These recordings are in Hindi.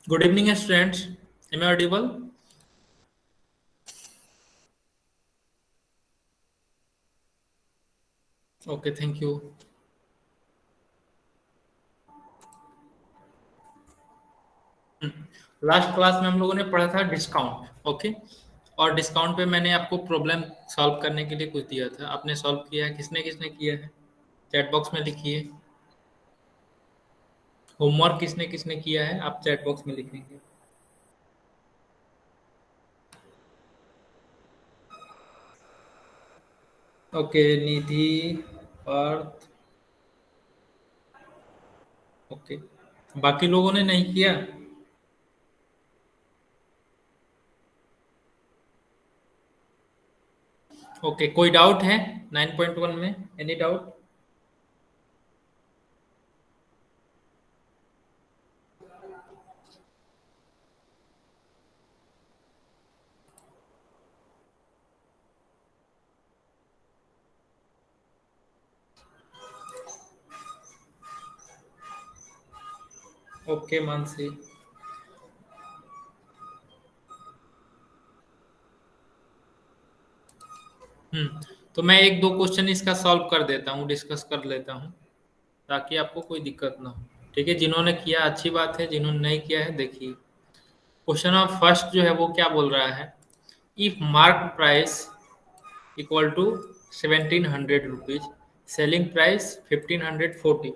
Good evening, students. Am I audible? Okay, thank you. Last class में हम लोगों ने पढ़ा था डिस्काउंट। ओके, और डिस्काउंट पे मैंने आपको प्रॉब्लम सॉल्व करने के लिए कुछ दिया था, आपने सॉल्व किया है? किसने किसने किया है? चैट बॉक्स में लिखिए। होमवर्क किसने किसने किया है आप चैट बॉक्स में लिखेंगे। ओके, निधि, पार्थ। ओके, बाकी लोगों ने नहीं किया? ओके, कोई डाउट है 9.1 में? Any doubt? ओके मानसी। तो मैं एक दो क्वेश्चन इसका सॉल्व कर देता हूँ, डिस्कस कर लेता हूँ, ताकि आपको कोई दिक्कत ना हो। ठीक है, जिन्होंने किया अच्छी बात है, जिन्होंने नहीं किया है देखिए। क्वेश्चन ऑफ फर्स्ट जो है वो क्या बोल रहा है? If mark price equal to 1700 rupees, selling price 1540,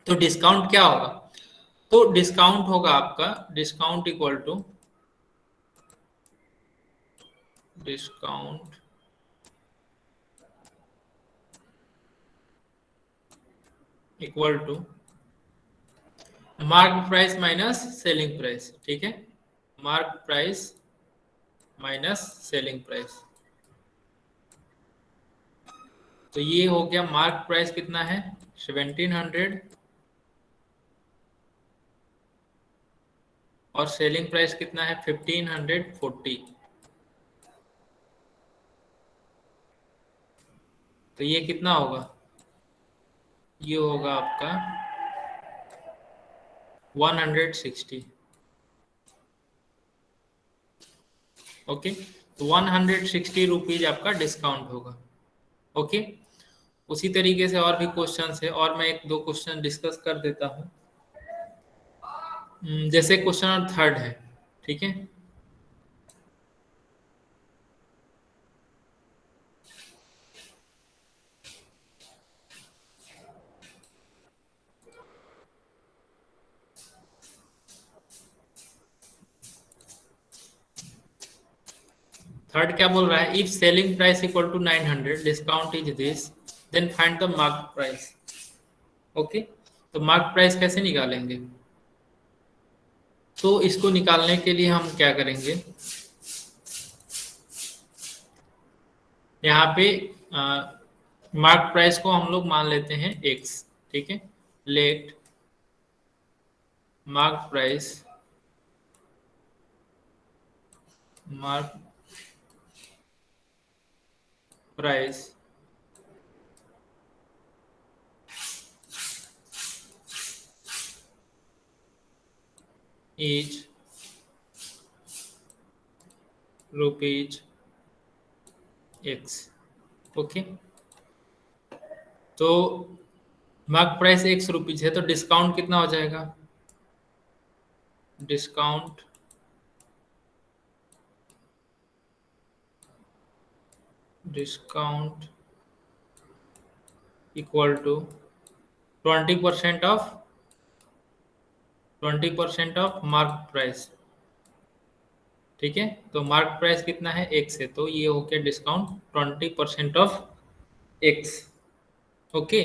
तो डिस्काउंट क्या होगा? तो डिस्काउंट होगा आपका, discount equal to, discount equal to mark price minus selling price. ठीक है, mark price minus selling price. तो ये हो गया, मार्क प्राइस कितना है 1700 और सेलिंग प्राइस कितना है 1540। तो ये कितना होगा? ये होगा आपका 160। ओके, तो 160 रुपीज आपका डिस्काउंट होगा। ओके, उसी तरीके से और भी क्वेश्चन है, और मैं एक दो क्वेश्चन डिस्कस कर देता हूँ। जैसे क्वेश्चन थर्ड है। ठीक है, थर्ड क्या बोल रहा है? If selling price equal to 900, discount is this, then find the mark price. Okay, तो मार्क प्राइस कैसे निकालेंगे? तो इसको निकालने के लिए हम क्या करेंगे, यहाँ पे मार्क प्राइस को हम लोग मान लेते हैं एक्स। ठीक है, let mark price, mark price is rupees X. Okay, तो मार्क प्राइस एक्स रुपीज है, तो डिस्काउंट कितना हो जाएगा? Discount discount equal to 20% off 20% off mark price. ठीक है, तो मार्क प्राइस कितना है एक्स है, तो ये हो गया डिस्काउंट 20% ऑफ एक्स। ओके,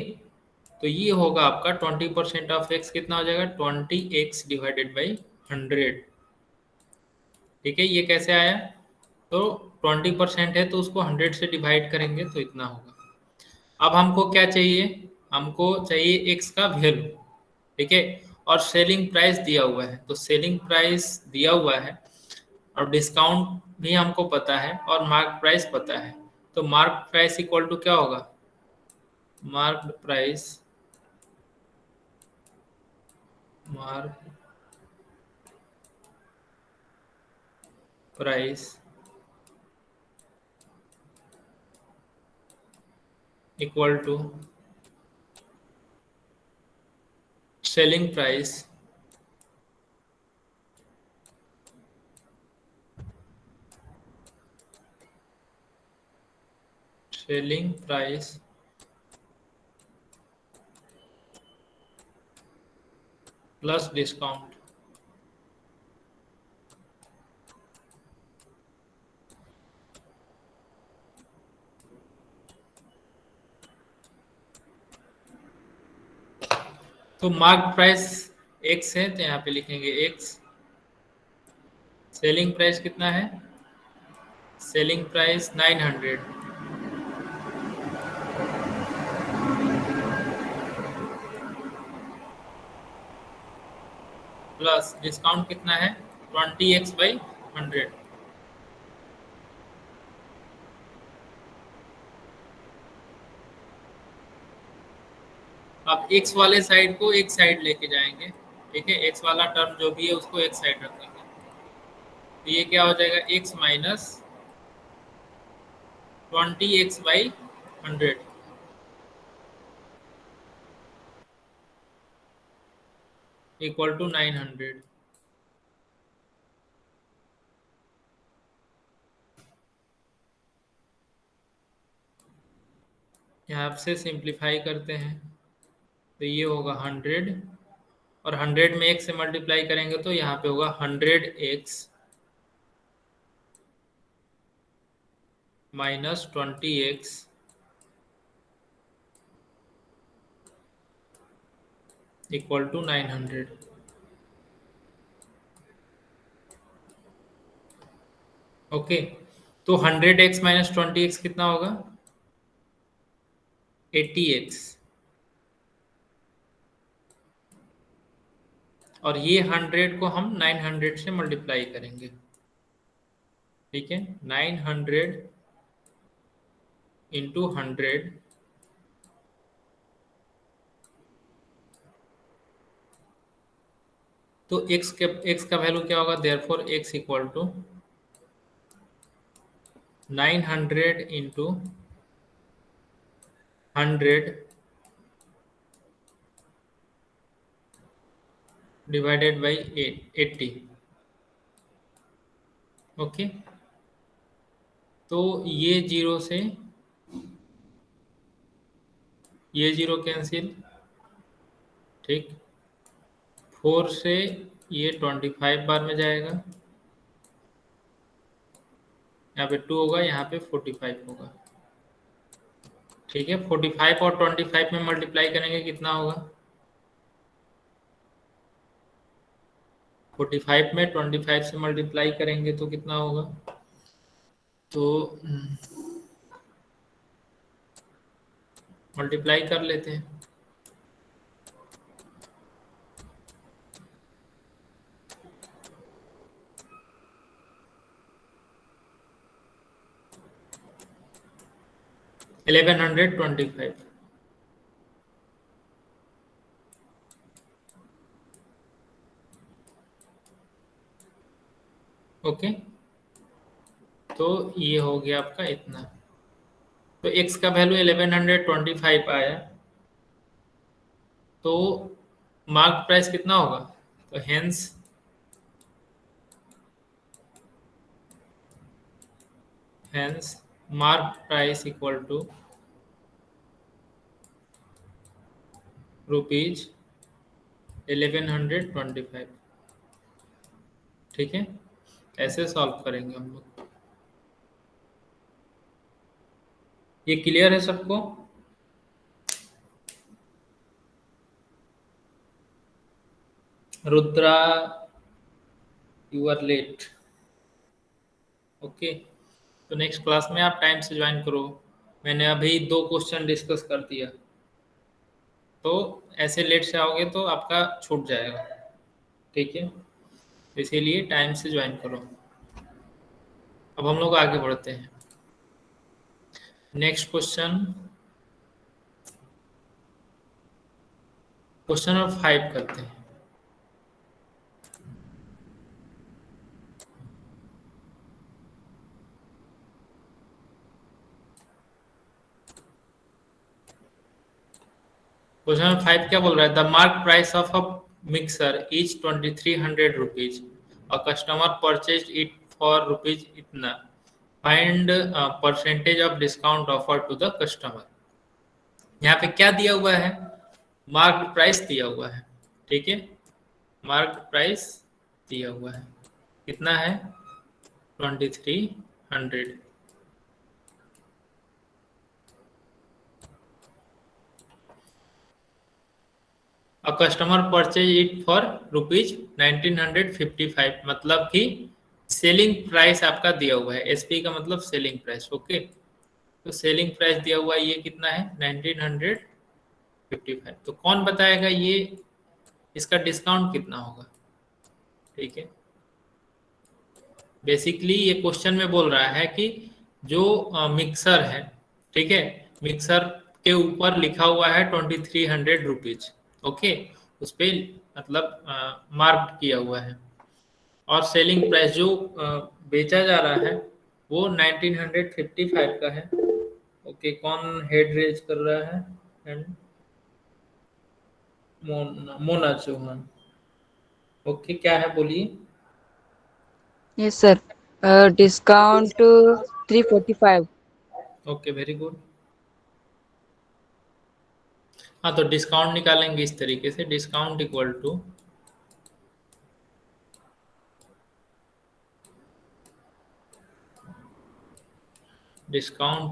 तो ये होगा आपका 20% ऑफ एक्स कितना हो जाएगा? 20x divided by 100। ठीक है, ये कैसे आया? तो 20% है तो उसको 100 से डिवाइड करेंगे तो इतना होगा। अब हमको क्या चाहिए? हमको चाहिए एक्स का वैल्यू। ठीक है, और सेलिंग प्राइस दिया हुआ है, तो सेलिंग प्राइस दिया हुआ है और डिस्काउंट भी हमको पता है और मार्क प्राइस पता है। तो मार्क प्राइस इक्वल टू क्या होगा? Marked price mark price equal to selling price plus discount. तो मार्क प्राइस एक्स है, तो यहाँ पे लिखेंगे एक्स। सेलिंग प्राइस कितना है? सेलिंग प्राइस 900 प्लस डिस्काउंट कितना है? 20x/100। अब x वाले साइड को एक साइड लेके जाएंगे, ठीक है, x वाला टर्म जो भी है उसको एक साइड रखेंगे, तो ये क्या हो जाएगा? x minus 20x/100 equal to 900। यहाँ से सिंप्लीफाई करते हैं तो ये होगा 100, और 100 में x से मल्टीप्लाई करेंगे तो यहाँ पे होगा 100x minus 20x equal to 900। Okay, तो 100x माइनस 20x कितना होगा? 80x। और ये 100 को हम 900 से मल्टीप्लाई करेंगे, ठीक है, 900 इंटू 100 तो x का वैल्यू क्या होगा? Therefore x equal to 900 into 100 divided by 80। Okay, तो ये जीरो से ये जीरो कैंसिल, ठीक, 4 से ये 25 बार में जाएगा, यहाँ पे 2 होगा, यहाँ पे 45 होगा, ठीक है। 45 और 25 में मल्टीप्लाई करेंगे कितना होगा? 45 में 25 से मल्टीप्लाई करेंगे तो कितना होगा? तो मल्टीप्लाई कर लेते हैं। इलेवन 1125। ओके, तो ये हो गया आपका इतना। तो x का वैल्यू 1125 आया, तो मार्क प्राइस कितना होगा? तो hence mark price equal to rupees 1125। ठीक है, ऐसे सॉल्व करेंगे हम लोग। ये क्लियर है सबको? Rudra, you are late. Okay, तो नेक्स्ट क्लास में आप टाइम से ज्वाइन करो। मैंने अभी 2 क्वेश्चन डिस्कस कर दिया, तो ऐसे लेट से आओगे तो आपका छूट जाएगा, ठीक है, इसीलिए टाइम से ज्वाइन करो। अब हम लोग आगे बढ़ते हैं। नेक्स्ट क्वेश्चन, क्वेश्चन नंबर 5 करते हैं। क्वेश्चन नंबर 5 क्या बोल रहा है? The mark price of a mixer is 2300 rupees, a customer purchase it for rupees इतना, find percentage of discount offer to the customer. यहाँ पे क्या दिया हुआ है? मार्क प्राइस दिया हुआ है, ठीक है, मार्क प्राइस दिया हुआ है, कितना है? 2300। अ customer purchase it for rupees 1955, मतलब कि सेलिंग प्राइस आपका दिया हुआ है, एसपी का मतलब सेलिंग प्राइस, ओके। तो सेलिंग प्राइस दिया हुआ है, ये कितना है? 1955। तो कौन बताएगा ये इसका डिस्काउंट कितना होगा? ठीक है, बेसिकली ये क्वेश्चन में बोल रहा है कि जो मिक्सर है, ठीक है, मिक्सर के ऊपर लिखा हुआ है 2300 रुपीज, ओके, उस पर मतलब मार्क किया हुआ है, और सेलिंग प्राइस जो बेचा जा रहा है वो 1955 का है, ओके। कौन हेड रेज कर रहा है? एंड मोना चौहान, ओके, क्या है बोलिए। Yes, sir. Discount 345. Okay, very good. हाँ, तो डिस्काउंट निकालेंगे इस तरीके से, discount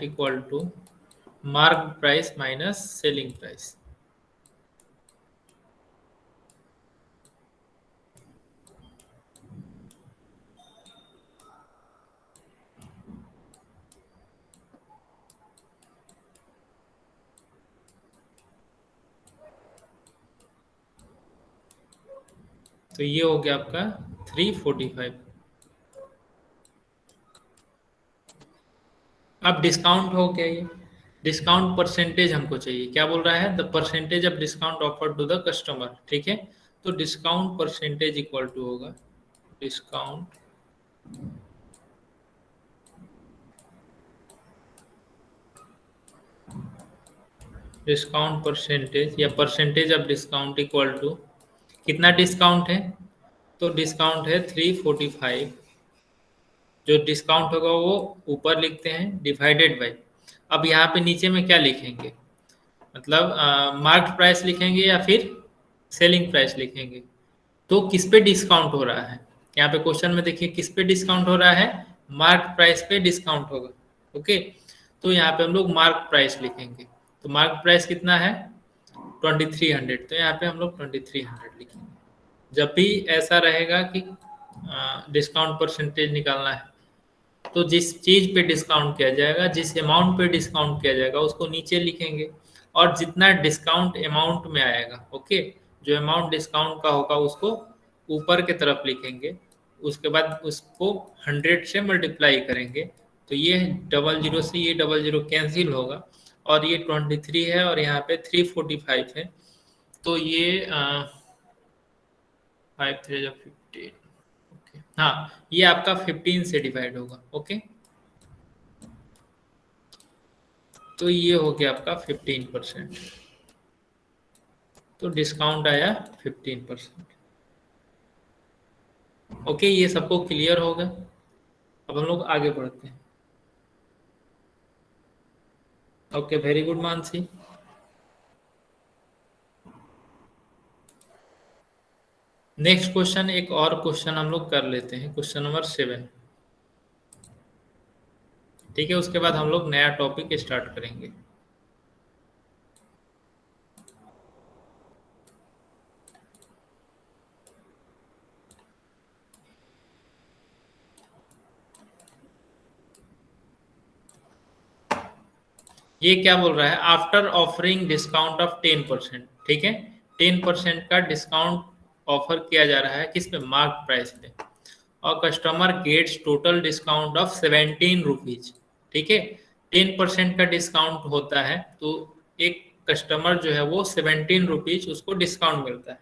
equal to mark price minus selling price. तो ये हो गया आपका 345। अब डिस्काउंट हो गया, ये डिस्काउंट परसेंटेज हमको चाहिए, क्या बोल रहा है? The percentage of discount offer to the customer, ठीक है। तो डिस्काउंट परसेंटेज इक्वल टू होगा डिस्काउंट डिस्काउंट परसेंटेज या percentage of discount equal to कितना डिस्काउंट है? तो डिस्काउंट है 345, जो डिस्काउंट होगा वो ऊपर लिखते हैं डिवाइडेड बाई, अब यहाँ पे नीचे में क्या लिखेंगे? मतलब मार्क प्राइस लिखेंगे या फिर सेलिंग प्राइस लिखेंगे? तो किस पे डिस्काउंट हो रहा है? यहाँ पे क्वेश्चन में देखिए किस पे डिस्काउंट हो रहा है? मार्क प्राइस पे डिस्काउंट होगा, ओके। तो यहाँ पे हम लोग मार्क प्राइस लिखेंगे, तो मार्क प्राइस कितना है? 2300, तो यहाँ पे हम लोग 2300 लिखेंगे। जब भी ऐसा रहेगा कि डिस्काउंट परसेंटेज निकालना है, तो जिस चीज पे डिस्काउंट किया जाएगा, जिस अमाउंट पे डिस्काउंट किया जाएगा उसको नीचे लिखेंगे, और जितना डिस्काउंट अमाउंट में आएगा, ओके, जो अमाउंट डिस्काउंट का होगा उसको ऊपर की तरफ लिखेंगे, उसके बाद उसको 100 से मल्टीप्लाई करेंगे, तो ये डबल जीरो से ये डबल जीरो कैंसिल होगा, और ये 23 है और यहाँ पे 345 है, तो ये 5 3 15, ओके, हाँ, ये आपका 15 से डिवाइड होगा, ओके। तो ये हो गया आपका 15%, तो डिस्काउंट आया 15%, ओके। ये सबको क्लियर होगा। अब हम लोग आगे बढ़ते हैं। Okay, very good Mansi. Next question, एक और क्वेश्चन हम लोग कर लेते हैं, क्वेश्चन नंबर 7, ठीक है, उसके बाद हम लोग नया टॉपिक स्टार्ट करेंगे। ये क्या बोल रहा है? आफ्टर ऑफरिंग डिस्काउंट ऑफ 10%, ठीक है, 10% का डिस्काउंट ऑफर किया जा रहा है किस पे? मार्क प्राइस पे, और customer gets total discount of 17 rupees, ठीक है, 10% का डिस्काउंट होता है, तो एक कस्टमर जो है वो 17 रुपीज उसको डिस्काउंट मिलता है।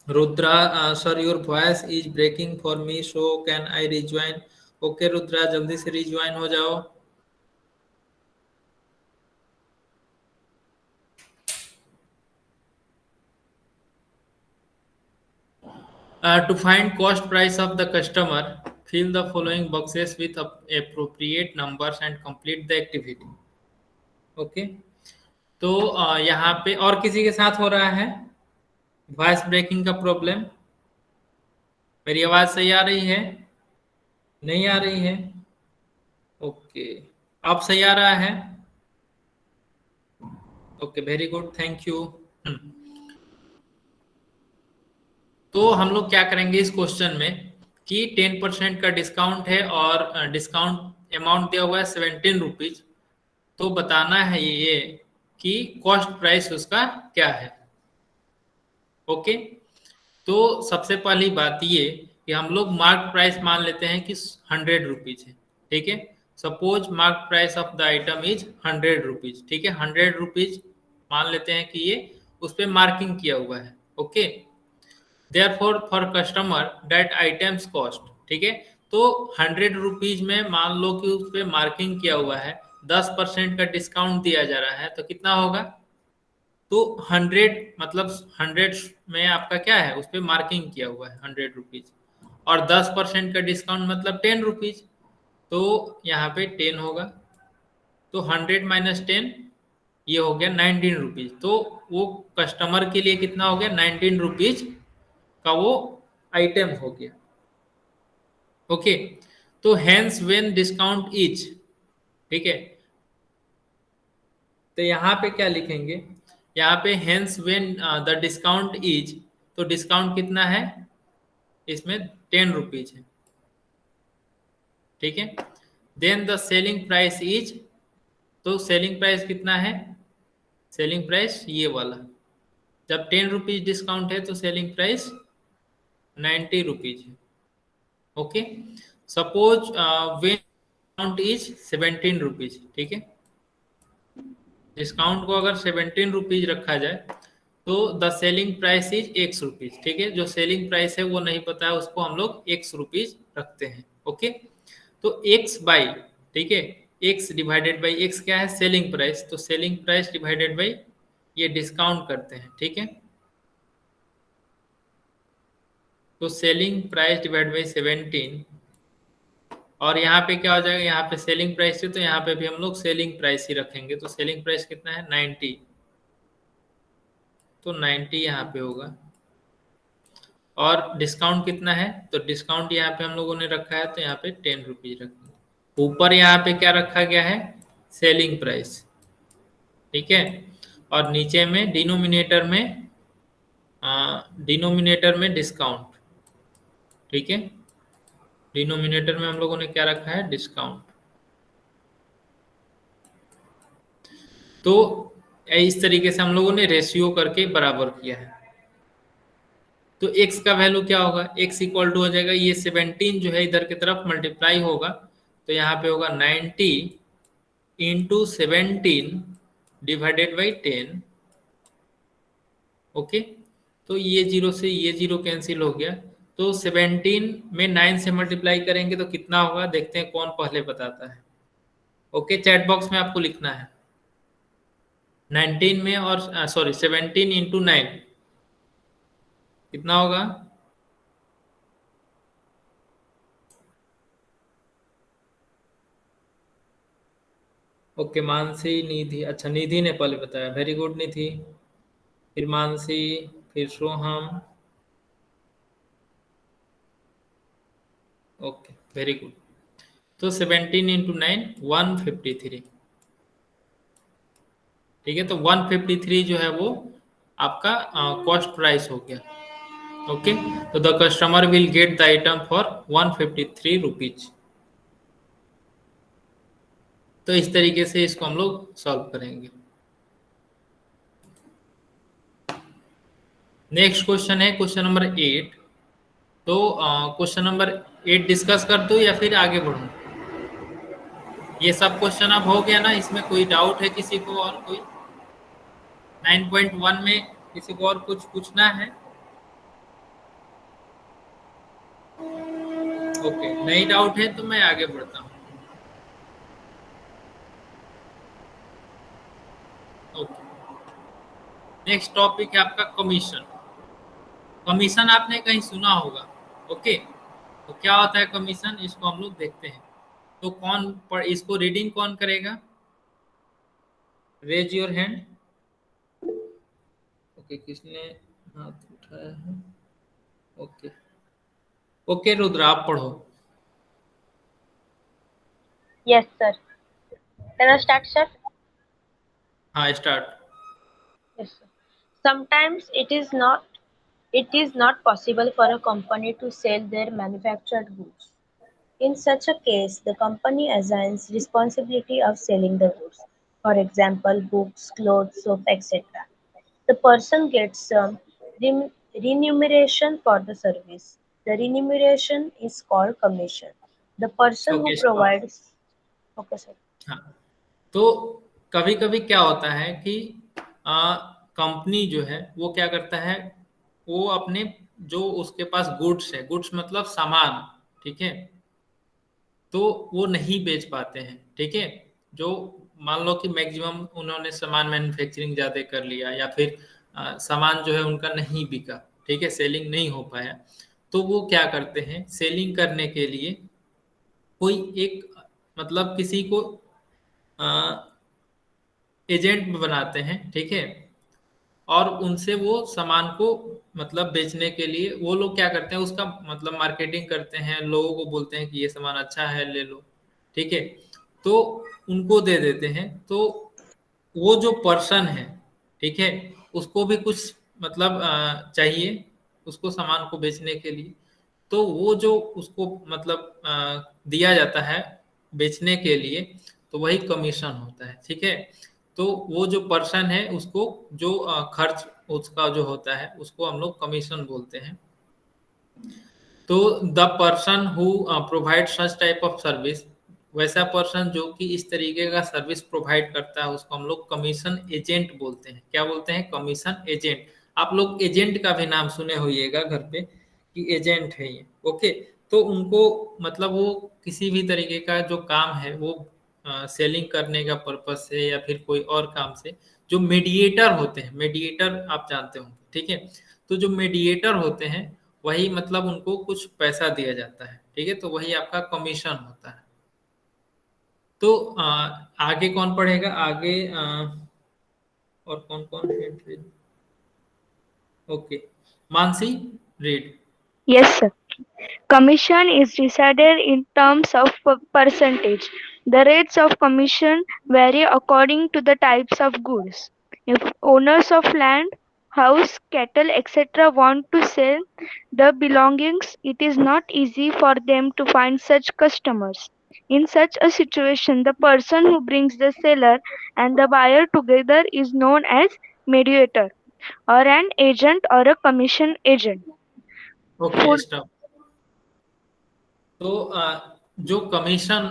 Rudra, sir your voice is breaking for me, so can I rejoin? Okay Rudra, जल्दी से रिज्वाइन हो जाओ। To find cost price of the customer, fill the following boxes with appropriate numbers and complete the activity. Okay तो यहाँ पे और किसी के साथ हो रहा है वॉइस ब्रेकिंग का प्रॉब्लम? मेरी आवाज सही आ रही है? नहीं आ रही है? ओके, अब सही आ रहा है? Okay, very good, thank you. तो हम लोग क्या करेंगे इस क्वेश्चन में कि 10% का डिस्काउंट है और डिस्काउंट अमाउंट दिया हुआ है 17 रुपीज। तो बताना है ये कि कॉस्ट प्राइस उसका क्या है। ओके, तो सबसे पहली बात ये कि हम लोग मार्क प्राइस मान लेते हैं कि 100 रुपीज है। ठीक है, suppose mark price of the item is 100 rupees. ठीक है, 100 रुपीज मान लेते हैं कि ये उस पर मार्किंग किया हुआ है। Okay, therefore for customer that items cost. ठीक है, तो 100 रुपीज में मान लो कि उस पर मार्किंग किया हुआ है, 10% का डिस्काउंट दिया जा रहा है, तो कितना होगा? तो 100 मतलब 100 में आपका क्या है, उस पर मार्किंग किया हुआ है 100 रुपीज, और 10% का डिस्काउंट मतलब 10 रुपीज, तो यहाँ पे 10 होगा। तो 100 - 10 ये हो गया 19 रुपीज। तो वो कस्टमर के लिए कितना हो गया? 19 रुपीज का वो आइटम हो गया। ओके, तो हेंस व्हेन डिस्काउंट इज, ठीक है, तो यहाँ पे क्या लिखेंगे? यहाँ पे hence when the discount is, तो डिस्काउंट कितना है इसमें? 10 रुपीज है। ठीक है, then the selling price is, तो सेलिंग प्राइस कितना है? सेलिंग प्राइस ये वाला, जब 10 रुपीज डिस्काउंट है तो सेलिंग प्राइस 90 रुपीज है। Okay, suppose when discount is 17 rupees. ठीक है, डिस्काउंट को अगर 17 रुपीज रखा जाए तो the selling price is X rupees. ठीक है, जो सेलिंग प्राइस है वो नहीं पता है, उसको हम लोग X रुपीज रखते हैं। ओके, तो X बाई, ठीक है, X डिवाइडेड बाई X क्या है? Selling price. तो सेलिंग प्राइस डिवाइडेड बाई ये डिस्काउंट करते हैं। ठीक है, तो सेलिंग प्राइस डिवाइड बाई 17, और यहाँ पे क्या हो जाएगा? यहाँ पे सेलिंग प्राइस है तो यहाँ पे भी हम लोग सेलिंग प्राइस ही रखेंगे। तो सेलिंग प्राइस कितना है? 90, तो 90 यहाँ पे होगा। और डिस्काउंट कितना है? तो डिस्काउंट यहाँ पे हम लोगों ने रखा है, तो यहाँ पे 10 रुपीज रखेंगे। ऊपर यहाँ पे क्या रखा गया है? Selling price. ठीक है, और नीचे में डिनोमिनेटर में डिस्काउंट। ठीक है, डिनोमिनेटर में हम लोगों ने क्या रखा है? डिस्काउंट। तो इस तरीके से हम लोगों ने रेशियो करके बराबर किया है। तो x का वैल्यू क्या होगा? x इक्वल टू हो जाएगा, ये 17 जो है इधर की तरफ मल्टीप्लाई होगा, तो यहाँ पे होगा 90 इंटू 17 डिवाइडेड बाई 10। ओके, तो ये जीरो से ये जीरो कैंसिल हो गया, तो 17 में 9 से मल्टीप्लाई करेंगे तो कितना होगा? देखते हैं कौन पहले बताता है। ओके, चैट बॉक्स में आपको लिखना है 19 में, और सॉरी 17 इंटू 9 कितना होगा? ओके, मानसी, निधि, अच्छा निधि ने पहले बताया, वेरी गुड निधि, फिर मानसी, फिर सोहम। Okay, very good. तो 17 इंटू 9 153। ठीक है, तो 153 जो है वो आपका कॉस्ट प्राइस हो गया। ओके, तो the customer will get the item for 153 rupees. तो इस तरीके से इसको हम लोग सॉल्व करेंगे। नेक्स्ट क्वेश्चन है क्वेश्चन नंबर 8। तो क्वेश्चन नंबर 8 डिस्कस कर दूं या फिर आगे बढ़ूं? ये सब क्वेश्चन अब हो गया ना? इसमें कोई डाउट है किसी को? और कोई 9.1 में किसी को और कुछ पूछना है? ओके, नहीं डाउट है तो मैं आगे बढ़ता हूँ। ओके, नेक्स्ट टॉपिक है आपका कमीशन। कमीशन आपने कहीं सुना होगा। ओके, तो क्या होता है कमीशन, इसको हम लोग देखते हैं। तो कौन पर इसको रीडिंग कौन करेगा? Raise your hand. ओके, किसने हाथ उठाया है? ओके, ओके रुद्र, आप पढ़ो। Yes, sir. Can I start, sir? हाँ, start. Yes, sir. Sometimes it is not possible for a company to sell their manufactured goods. In such a case, the company assigns responsibility of selling the goods. For example, books, clothes, soap, etc. The person gets some remuneration for the service. The remuneration is called commission. The person who okay, stop. provides. Okay, sir. हाँ, तो कभी कभी क्या होता है कि कंपनी जो है वो क्या करता है, वो अपने जो उसके पास गुड्स है, गुड्स मतलब सामान, ठीक है, तो वो नहीं बेच पाते हैं, ठीक है। जो मान लो कि मैक्सिमम उन्होंने सामान मैन्युफैक्चरिंग ज़्यादा कर लिया, या फिर सामान जो है उनका नहीं बिका, ठीक है, सेलिंग नहीं हो पाया, तो वो क्या करते हैं, सेलिंग करने के लिए कोई एक मतलब किसी को एजेंट बनाते हैं, ठीक है, और उनसे वो सामान को मतलब बेचने के लिए वो लोग क्या करते हैं, उसका मतलब मार्केटिंग करते हैं, लोगों को बोलते हैं कि ये सामान अच्छा है, ले लो, ठीक है, तो उनको दे देते हैं। तो वो जो पर्सन है, ठीक है, उसको भी कुछ मतलब चाहिए उसको सामान को बेचने के लिए, तो वो जो उसको मतलब दिया जाता है बेचने के लिए, तो वही कमीशन होता है, ठीक है। तो वो जो पर्सन है उसको जो खर्च उसका जो होता है उसको हम लोग कमीशन बोलते हैं। तो the person who provide such type of service, वैसा पर्सन जो कि इस तरीके का सर्विस प्रोवाइड करता है उसको हम लोग कमीशन एजेंट बोलते हैं। क्या बोलते हैं? Commission agent. आप लोग एजेंट का भी नाम सुने होइएगा घर पे कि एजेंट है ये, ओके। तो उनको मतलब वो किसी भी तरीके का जो काम है वो सेलिंग करने का पर्पज से या फिर कोई और काम से, जो मीडिएटर होते हैं, मीडिएटर आप जानते होंगे, ठीक है, तो जो मीडिएटर होते हैं वही मतलब उनको कुछ पैसा दिया जाता है, ठीक है, तो वही आपका कमीशन होता है। तो आगे कौन पढ़ेगा? आगे और कौन कौन है? Okay, Mansi, read. Yes, sir. Commission is decided in terms of percentage. The rates of commission vary according to the types of goods. If owners of land, house, cattle, etc. want to sell the belongings, it is not easy for them to find such customers. In such a situation, the person who brings the seller and the buyer together is known as mediator or an agent or a commission agent. Okay, Food stop. तो जो कमीशन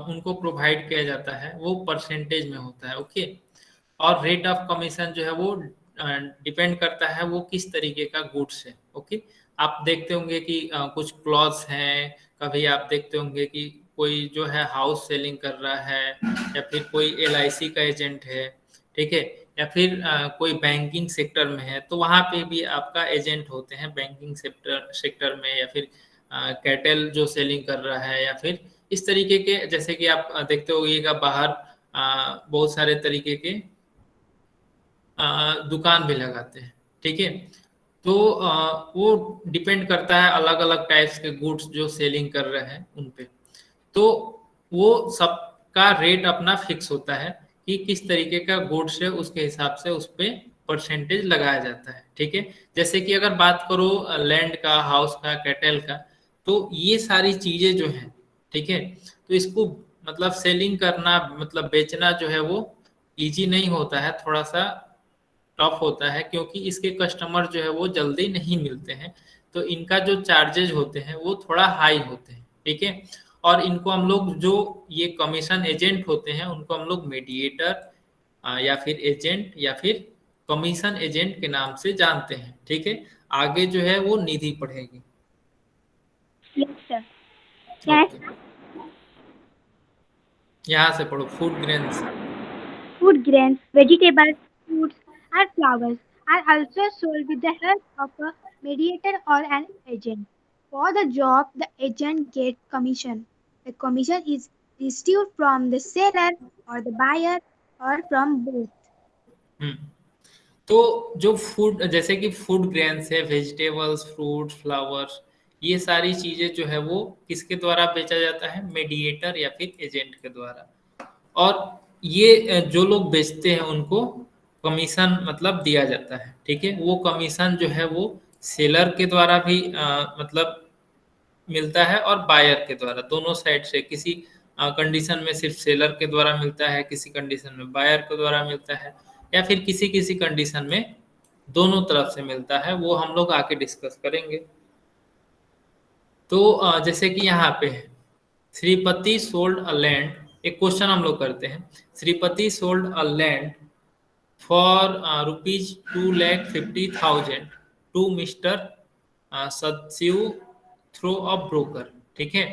उनको प्रोवाइड किया जाता है वो परसेंटेज में होता है, ओके। और रेट ऑफ कमीशन जो है वो डिपेंड करता है वो किस तरीके का गुड्स है, ओके। आप देखते होंगे कि कुछ क्लॉथ्स हैं, कभी आप देखते होंगे कि कोई जो है हाउस सेलिंग कर रहा है, या फिर कोई एलआईसी का एजेंट है, ठीक है, या फिर कोई बैंकिंग सेक्टर में है, तो वहाँ पे भी आपका एजेंट होते हैं बैंकिंग सेक्टर सेक्टर में, या फिर कैटल जो सेलिंग कर रहा है, या फिर इस तरीके के, जैसे कि आप देखते होइएगा बाहर बहुत सारे तरीके के दुकान भी लगाते हैं, ठीक है। तो वो डिपेंड करता है अलग अलग टाइप्स के गुड्स जो सेलिंग कर रहे हैं उन पे। तो वो सबका रेट अपना फिक्स होता है कि किस तरीके का गुड्स है, उसके हिसाब से उस पे परसेंटेज लगाया जाता है, ठीक है। जैसे कि अगर बात करो लैंड का, हाउस का, कैटल का, तो ये सारी चीजें जो हैं, ठीक है, तो इसको मतलब सेलिंग करना मतलब बेचना जो है वो इजी नहीं होता है, थोड़ा सा टफ होता है, क्योंकि इसके कस्टमर जो है वो जल्दी नहीं मिलते हैं। तो इनका जो चार्जेज होते हैं वो थोड़ा हाई होते हैं, ठीक है। और इनको हम लोग जो ये कमीशन एजेंट होते हैं उनको हम लोग मीडिएटर या फिर एजेंट या फिर कमीशन एजेंट के नाम से जानते हैं, ठीक है। आगे जो है वो निधि पढ़ेगी। Yes, sir. ओके, Yes, यहाँ से पढ़ो, food grains. food grains, vegetables, fruits, and flowers are also sold with the help of a mediator or an agent. For the job, the agent gets commission. The commission is received from the seller or the buyer or from both. हम्म तो जो फूड, जैसे कि फूड ग्रेन्स है, वेजिटेबल्स, फ्रूट्स, फ्लावर्स, ये सारी चीजें जो है वो किसके द्वारा बेचा जाता है? मीडिएटर या फिर एजेंट के द्वारा। और ये जो लोग बेचते हैं उनको कमीशन मतलब दिया जाता है, ठीक है। वो कमीशन जो है वो सेलर के द्वारा भी मतलब मिलता है और बायर के द्वारा, दोनों साइड से। किसी कंडीशन में सिर्फ सेलर के द्वारा मिलता है, किसी कंडीशन में बायर के द्वारा मिलता है, या फिर किसी किसी कंडीशन में दोनों तरफ से मिलता है। वो हम लोग आके डिस्कस करेंगे। तो जैसे कि यहाँ पे है, श्रीपति सोल्ड अ लैंड। एक क्वेश्चन हम लोग करते हैं। Shripati sold a land for ₹2,50,000 to mister Sadashiv through a broker, ठीक है।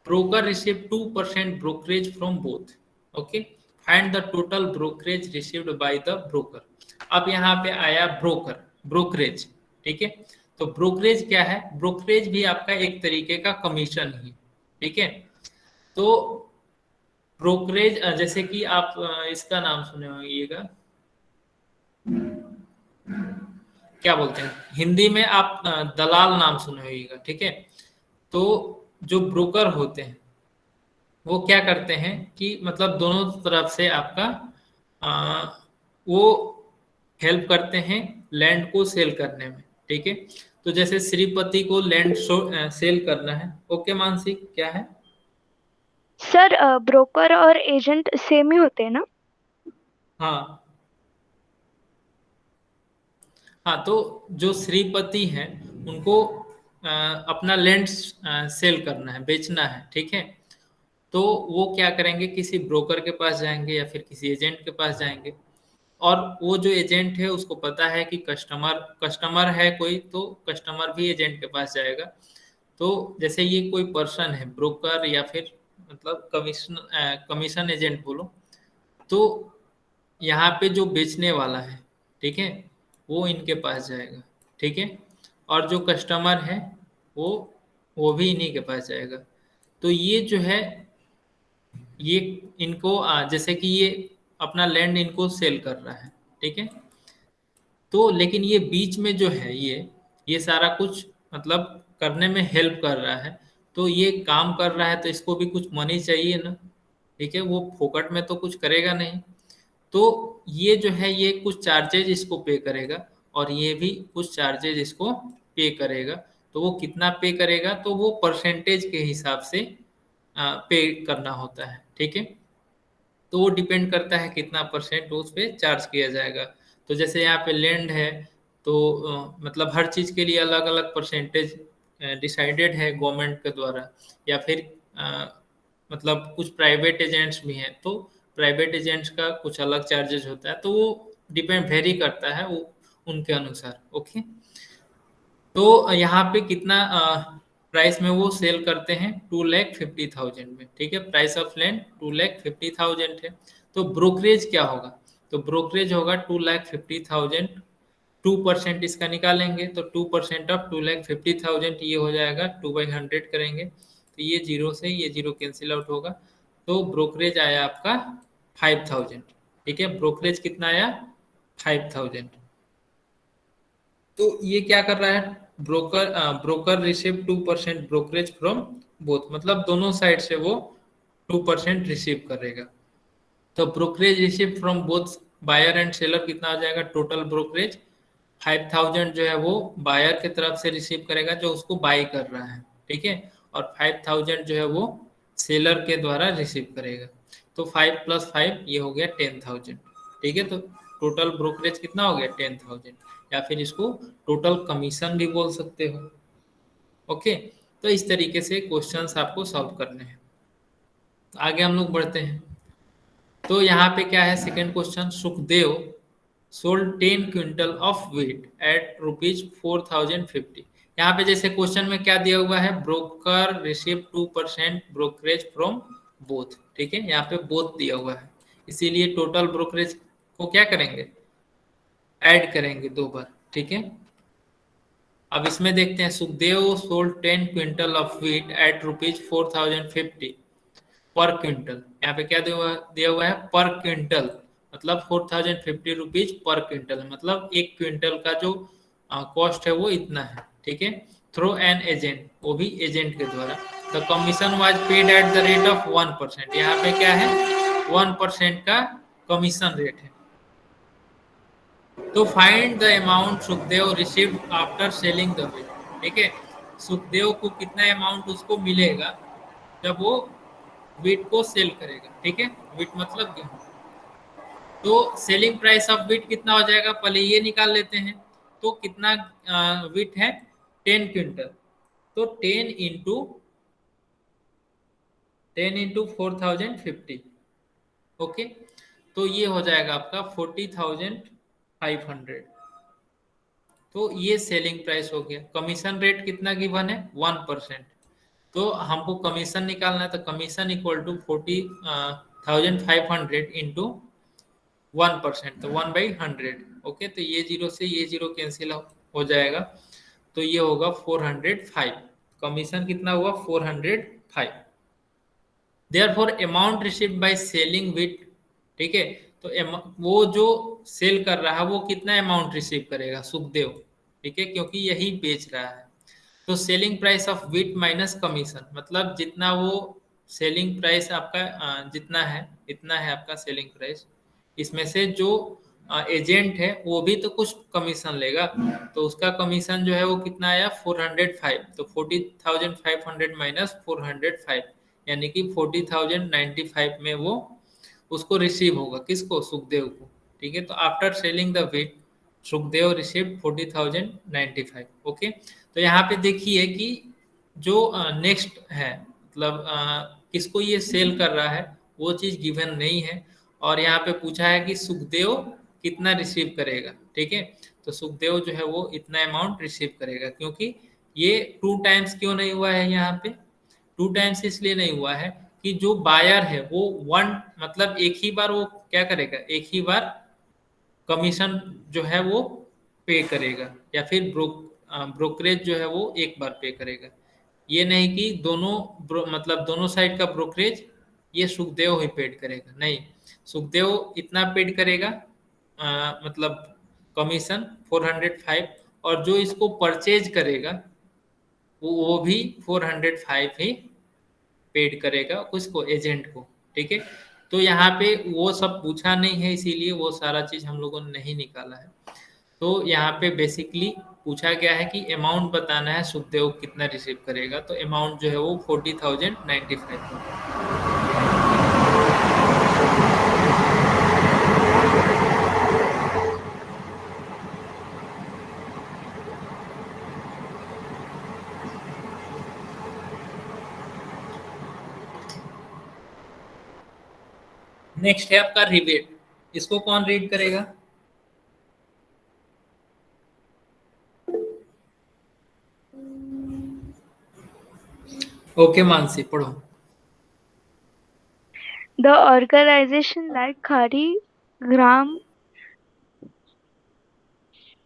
Broker receive 2% brokerage from both, okay. Find the total brokerage received by the broker. अब यहाँ पे आया ब्रोकर, ब्रोकरेज, ठीक है। तो ब्रोकरेज क्या है? ब्रोकरेज भी आपका एक तरीके का कमीशन ही, ठीक है। तो ब्रोकरेज जैसे कि आप इसका नाम सुने होइएगा, क्या बोलते हैं हिंदी में आप दलाल नाम सुने होइएगा, ठीक है। तो जो ब्रोकर होते हैं वो क्या करते हैं कि मतलब दोनों तरफ से आपका वो हेल्प करते हैं लैंड को सेल करने में, ठीक है। तो जैसे श्रीपति को लैंड सेल करना है, ओके मानसी, क्या है? सर ब्रोकर और एजेंट सेम ही होते हैं ना? हाँ हाँ, तो जो श्रीपति हैं उनको अपना लैंड सेल करना है, बेचना है, ठीक है। तो वो क्या करेंगे? किसी ब्रोकर के पास जाएंगे या फिर किसी एजेंट के पास जाएंगे। और वो जो एजेंट है उसको पता है कि कस्टमर है कोई, तो कस्टमर भी एजेंट के पास जाएगा। तो जैसे ये कोई पर्सन है, ब्रोकर या फिर मतलब कमीशन एजेंट बोलो, तो यहाँ पे जो बेचने वाला है, ठीक है, वो इनके पास जाएगा, ठीक है। और जो कस्टमर है वो वो भी इन्हीं के पास जाएगा। तो ये जो है ये इनको जैसे कि ये अपना लैंड इनको सेल कर रहा है, ठीक है। तो लेकिन ये बीच में जो है ये सारा कुछ मतलब करने में हेल्प कर रहा है। तो ये काम कर रहा है तो इसको भी कुछ मनी चाहिए ना, ठीक है। वो फोकट में तो कुछ करेगा नहीं। तो ये जो है ये कुछ चार्जेज इसको पे करेगा और ये भी कुछ चार्जेज इसको पे करेगा। तो वो कितना पे करेगा? तो वो परसेंटेज के हिसाब से पे करना होता है, ठीक है। तो वो डिपेंड करता है कितना परसेंट उस पे चार्ज किया जाएगा। तो जैसे यहाँ पे लैंड है तो मतलब हर चीज़ के लिए अलग अलग परसेंटेज डिसाइडेड है गवर्नमेंट के द्वारा। या फिर मतलब कुछ प्राइवेट एजेंट्स भी हैं, तो प्राइवेट एजेंट्स का कुछ अलग चार्जेज होता है। तो वो डिपेंड वेरी करता है वो उनके अनुसार, ओके। तो यहाँ पे कितना प्राइस में वो सेल करते हैं? 2,50,000 में, ठीक है। प्राइस ऑफ लैंड 2,50,000 है। तो ब्रोकरेज क्या होगा? तो ब्रोकरेज होगा 2,50,000, 2% इसका निकालेंगे तो 2% ऑफ 2,50,000 ये हो जाएगा 2/100 करेंगे तो ये जीरो से ये जीरो कैंसिल आउट होगा। तो ब्रोकरेज आया आपका 5,000, ठीक है। ब्रोकरेज कितना आया? 5,000। तो ये क्या कर रहा है? Broker receive 2% brokerage from both, मतलब दोनों साइड से वो 2% रिसीव करेगा। तो brokerage receive from both buyer and seller कितना आ जाएगा? टोटल ब्रोकरेज 5,000 जो है वो बायर के तरफ से रिसीव करेगा जो उसको बाई कर रहा है, ठीक है। और 5,000 जो है वो सेलर के द्वारा रिसीव करेगा। तो 5 + 5 ये हो गया 10,000, ठीक है। तो टोटल ब्रोकरेज कितना हो गया? 10,000, या फिर इसको टोटल कमीशन भी बोल सकते हो, ओके। तो इस तरीके से क्वेश्चंस आपको सॉल्व करने हैं। आगे हम लोग बढ़ते हैं। तो यहाँ पे क्या है? Second question, Sukhdev sold 10 quintal of wheat at ₹4,050। यहाँ पे जैसे क्वेश्चन में क्या दिया हुआ है? Broker receive 2% brokerage from both, ठीक है। यहाँ पे बोथ दिया हुआ है, इसीलिए टोटल ब्रोकरेज को क्या करेंगे? ऐड करेंगे 2 बार, ठीक है। अब इसमें देखते हैं, Sukhdev sold 10 quintal of wheat at ₹4,050 per quintal. यहाँ पे क्या दिया हुआ है, पर क्विंटल, मतलब 4,050 रुपीज पर क्विंटल, मतलब एक क्विंटल का जो कॉस्ट है वो इतना है, ठीक है। थ्रू एन एजेंट, वो भी एजेंट के द्वारा। The commission was paid at the rate of 1%। यहाँ पे क्या है, 1% का कमीशन रेट है। तो find the amount Sukhdev received after selling the wheat, ठीक है। सुखदेव को कितना अमाउंट उसको मिलेगा जब वो व्हीट को सेल करेगा, ठीक है। व्हीट मतलब गेहूं। तो सेलिंग प्राइस ऑफ व्हीट कितना हो जाएगा, पहले ये निकाल लेते हैं। तो कितना व्हीट है, 10 क्विंटल। तो 10 इंटू 4,050, ओके। तो ये हो जाएगा आपका 40,500। तो ये सेलिंग प्राइस हो गया। कमीशन रेट कितना गिवन है, 1%। तो हमको कमीशन निकालना है, तो कमीशन इक्वल टू 40,500 इंटू 1%, तो 1/100, ओके। तो ये जीरो से ये जीरो कैंसिल हो जाएगा, तो ये होगा 405। कमीशन कितना हुआ, 405। Therefore amount received by selling wheat, ठीक है। तो वो जो सेल कर रहा है वो कितना अमाउंट रिसीव करेगा, सुखदेव, ठीक है, क्योंकि यही बेच रहा है। तो selling price of wheat minus commission, मतलब जितना वो सेलिंग प्राइस आपका जितना है, इतना है आपका सेलिंग प्राइस। इसमें से जो एजेंट है वो भी तो कुछ कमीशन लेगा, तो उसका कमीशन जो है वो कितना आया, 405। तो 40,500 माइनस 405, यानी कि 40,095 में वो उसको रिसीव होगा, किसको, सुखदेव को, ठीक है। तो after selling the wheat Sukhdev receive 40,095, okay. तो यहाँ पे देखिए कि जो नेक्स्ट है, मतलब किसको ये सेल कर रहा है वो चीज गिवन नहीं है, और यहाँ पे पूछा है कि सुखदेव कितना रिसीव करेगा, ठीक है। तो सुखदेव जो है वो इतना अमाउंट रिसीव करेगा, क्योंकि ये 2 टाइम्स क्यों नहीं हुआ है, यहाँ पे 2 टाइम्स इसलिए नहीं हुआ है कि जो बायर है वो मतलब एक ही बार वो क्या करेगा, एक ही बार कमीशन जो है वो पे करेगा, या फिर ब्रोकरेज जो है वो एक बार पे करेगा। ये नहीं कि मतलब दोनों साइड का ब्रोकरेज ये सुखदेव ही पेड करेगा, नहीं। सुखदेव इतना पेड करेगा, मतलब कमीशन 405, और जो इसको परचेज करेगा वो भी 405 ही पेड करेगा, किसको, एजेंट को, ठीक है। तो यहाँ पे वो सब पूछा नहीं है, इसीलिए वो सारा चीज हम लोगों ने नहीं निकाला है। तो यहाँ पे बेसिकली पूछा गया है कि अमाउंट बताना है सुखदेव कितना रिसीव करेगा, तो अमाउंट जो है वो 40,095। नेक्स्ट है आपका रिबेट, इसको कौन रीड करेगा, ओके मानसी पढ़ो। The organization like Khadi Gram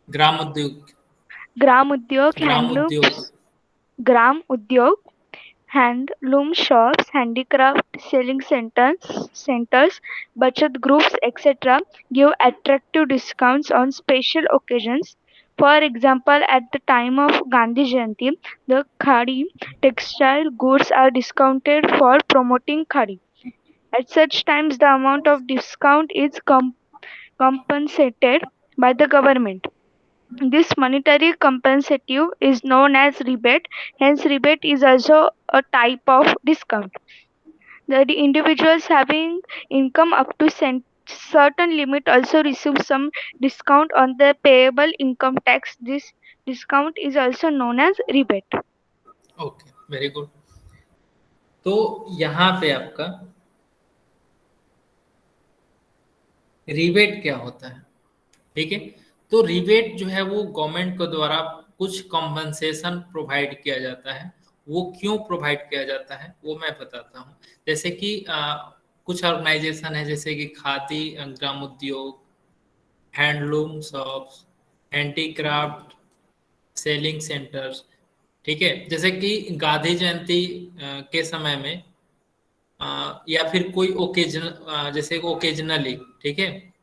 ग्राम उद्योग, Gram Udyog ग्राम Handloom उद्योग, Gram Udyog handloom shops, handicraft selling centers, bachat groups, etc. give attractive discounts on special occasions. For example, at the time of Gandhi Jayanti, the khadi textile goods are discounted for promoting khadi. At such times, the amount of discount is compensated by the government. This monetary compensative is known as rebate. Hence, rebate is also a type of discount. The individuals having income up to certain limit also receive some discount on the payable income tax. This discount is also known as rebate. Okay, very good. तो यहाँ पे आपका रिबेट क्या होता है, ठीक है। तो रिबेट जो है वो गवर्नमेंट के द्वारा कुछ कॉम्पनसेशन प्रोवाइड किया जाता है। वो क्यों प्रोवाइड किया जाता है वो मैं बताता हूँ। जैसे कि कुछ ऑर्गेनाइजेशन है, जैसे कि खादी ग्राम उद्योग, handloom shops, handicraft, selling centres, ठीक है। जैसे कि गांधी जयंती के समय में या फिर कोई ओकेजन, जैसे ओकेजनली, ठीक है,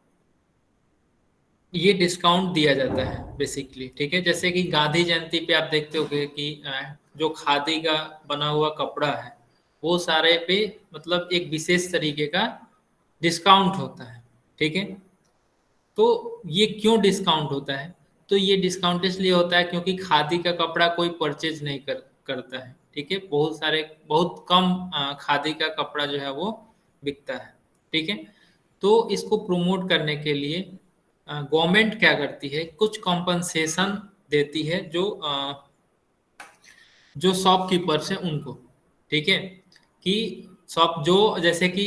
ये डिस्काउंट दिया जाता है बेसिकली, ठीक है। जैसे कि गांधी जयंती पे आप देखते होगे कि जो खादी का बना हुआ कपड़ा है वो सारे पे मतलब एक विशेष तरीके का डिस्काउंट होता है, ठीक है। तो ये क्यों डिस्काउंट होता है? तो ये डिस्काउंट इसलिए होता है क्योंकि खादी का कपड़ा कोई परचेज नहीं करता है, ठीक है। बहुत कम खादी का कपड़ा जो है वो बिकता है, ठीक है। तो इसको प्रमोट करने के लिए गवर्नमेंट क्या करती है, कुछ कॉम्पनसेशन देती है जो शॉपकीपर्स हैं उनको, ठीक है। कि शॉप जो जैसे कि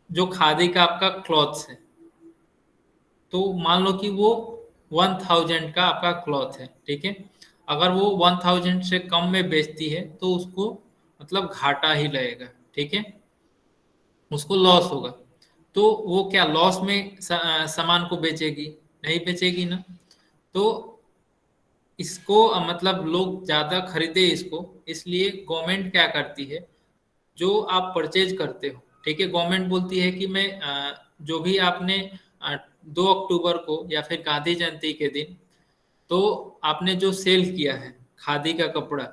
जो खादी का आपका क्लॉथ्स है, तो मान लो कि वो 1000 का आपका क्लॉथ है, ठीक है। अगर वो 1000 से कम में बेचती है तो उसको मतलब घाटा ही लगेगा, ठीक है, उसको लॉस होगा। तो वो क्या लॉस में सामान को बेचेगी? नहीं बेचेगी ना। तो इसको मतलब लोग ज्यादा खरीदे इसको, इसलिए गवर्नमेंट क्या करती है, जो आप परचेज करते हो, ठीक है, गवर्नमेंट बोलती है कि मैं जो भी आपने 2 अक्टूबर को या फिर गांधी जयंती के दिन तो आपने जो सेल किया है खादी का कपड़ा,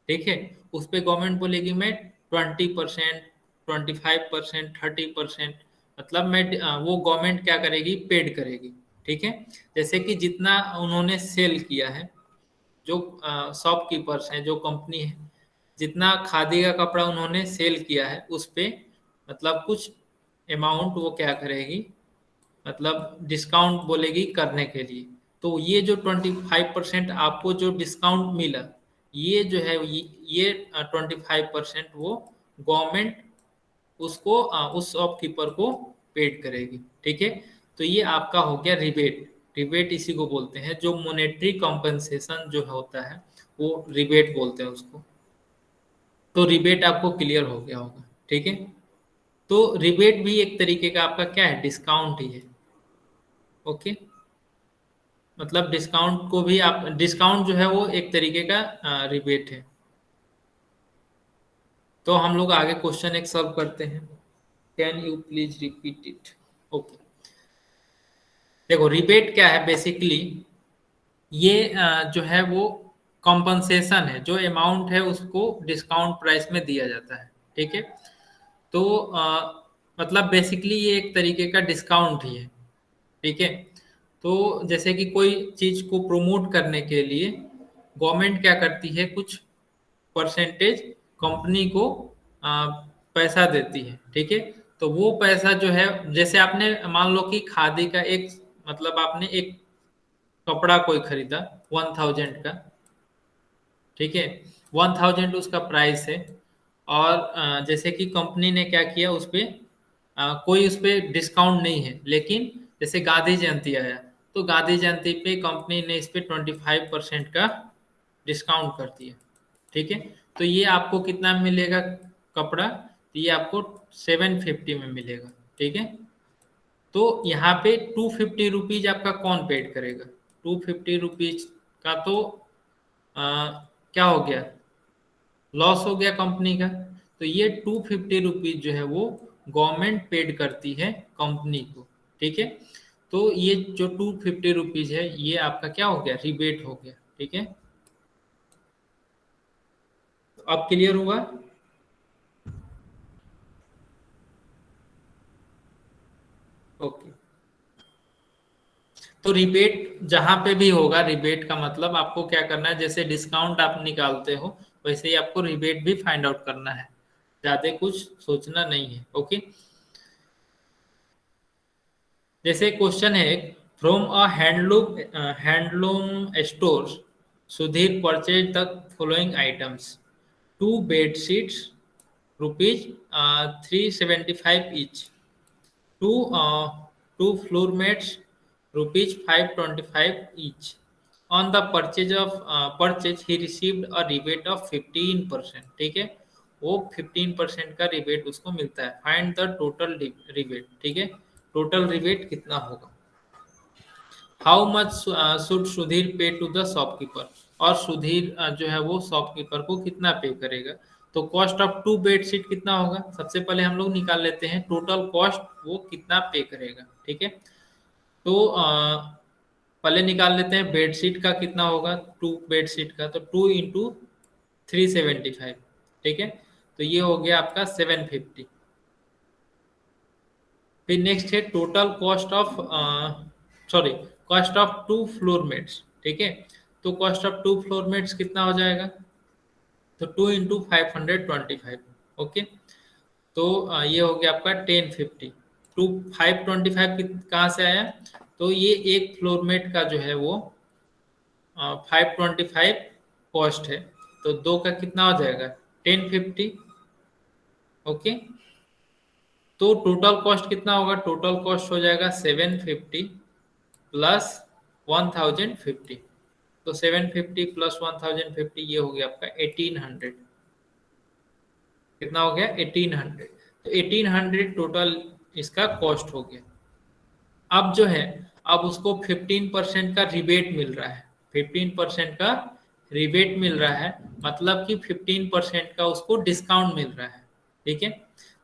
ठीक है, उस पे गवर्नमेंट बोलेगी मैं 20%, 25%, 30%, मतलब मैं वो गवर्नमेंट क्या करेगी, पेड करेगी, ठीक है। जैसे कि जितना उन्होंने सेल किया है, जो शॉपकीपर्स हैं, जो कंपनी है, जितना खादी का कपड़ा उन्होंने सेल किया है उस पे मतलब कुछ अमाउंट वो क्या करेगी, मतलब डिस्काउंट बोलेगी करने के लिए। तो ये जो 25% आपको जो डिस्काउंट मिला, ये जो है ये 25% वो गवर्नमेंट उसको उस शॉपकीपर को पेड करेगी, ठीक है। तो ये आपका हो गया रिबेट। रिबेट इसी को बोलते हैं, जो मोनेटरी कॉम्पनसेशन जो होता है वो रिबेट बोलते हैं उसको। तो रिबेट आपको क्लियर हो गया होगा, ठीक है। तो रिबेट भी एक तरीके का आपका क्या है, डिस्काउंट ही है, ओके। मतलब डिस्काउंट को भी आप, डिस्काउंट जो है वो एक तरीके का रिबेट है। तो हम लोग आगे क्वेश्चन एक सॉल्व करते हैं। Can you please repeat it? Okay, देखो रिबेट क्या है बेसिकली, ये जो है वो कॉम्पनसेशन है, जो अमाउंट है उसको डिस्काउंट प्राइस में दिया जाता है, ठीक है। तो मतलब बेसिकली ये एक तरीके का डिस्काउंट ही है, ठीक है। तो जैसे कि कोई चीज को प्रमोट करने के लिए गवर्नमेंट क्या करती है, कुछ परसेंटेज कंपनी को पैसा देती है, ठीक है। तो वो पैसा जो है, जैसे आपने मान लो कि खादी का एक मतलब आपने एक कपड़ा कोई खरीदा 1000 का, ठीक है, 1000 उसका प्राइस है। और जैसे कि कंपनी ने क्या किया उस पे कोई उस पे डिस्काउंट नहीं है, लेकिन जैसे गांधी जयंती आया तो गांधी जयंती पे कंपनी ने इस पे 25% का डिस्काउंट कर दिया, ठीक है। तो ये आपको कितना में मिलेगा कपड़ा? तो ये आपको 750 में मिलेगा, ठीक है। तो यहाँ पे 250 रुपीज आपका कौन पेड करेगा? 250 रुपीज का तो क्या हो गया, लॉस हो गया कंपनी का। तो ये 250 रुपीज जो है वो गवर्नमेंट पेड करती है कंपनी को, ठीक है। तो ये जो 250 रुपीज है ये आपका क्या हो गया, रिबेट हो गया, ठीक है। तो अब क्लियर हुआ? ओके। तो रिबेट जहां पे भी होगा, रिबेट का मतलब आपको क्या करना है, जैसे डिस्काउंट आप निकालते हो वैसे ही आपको रिबेट भी फाइंड आउट करना है, ज्यादा कुछ सोचना नहीं है, ओके। जैसे क्वेश्चन है, from a handloom store Sudhir purchase the following items: 2 bedsheets rupees 375 each, two two floor mats rupees 525 each. On the purchase he received a rebate of 15%, ठीक है, वो 15% का रिबेट उसको मिलता है। फाइंड द टोटल रिबेट, ठीक है, टोटल रिबेट कितना होगा? हाउ मच शुड सुधीर पे टू द शॉपकीपर, और सुधीर जो है वो शॉपकीपर को कितना पे करेगा। तो कॉस्ट ऑफ 2 बेडशीट कितना होगा, सबसे पहले हम लोग निकाल लेते हैं टोटल कॉस्ट वो कितना पे करेगा। ठीक है, तो पहले निकाल लेते हैं बेडशीट का कितना होगा, 2 बेडशीट का, तो 2 इंटू 375। ठीक है, तो ये हो गया आपका 750। फिर नेक्स्ट है total cost of sorry cost of 2 floor mats. ठीक है, तो कॉस्ट ऑफ 2 फ्लोर मेट्स कितना हो जाएगा, तो 2 इंटू 525। ओके, तो ये हो गया आपका 1050। 525 कहाँ से आया, तो ये एक फ्लोरमेट का जो है वो 525 कॉस्ट है, तो दो का कितना हो जाएगा 1050। ओके, तो टोटल कॉस्ट कितना होगा, टोटल कॉस्ट हो जाएगा 750 प्लस 1050। तो 750 प्लस 1050 ये हो गया आपका 1800। कितना हो गया 1800, तो 1800 टोटल इसका कॉस्ट हो गया। अब जो है, अब उसको 15% का रिबेट मिल रहा है, 15% का रिबेट मिल रहा है, मतलब कि 15% का उसको डिस्काउंट मिल रहा है। ठीक है,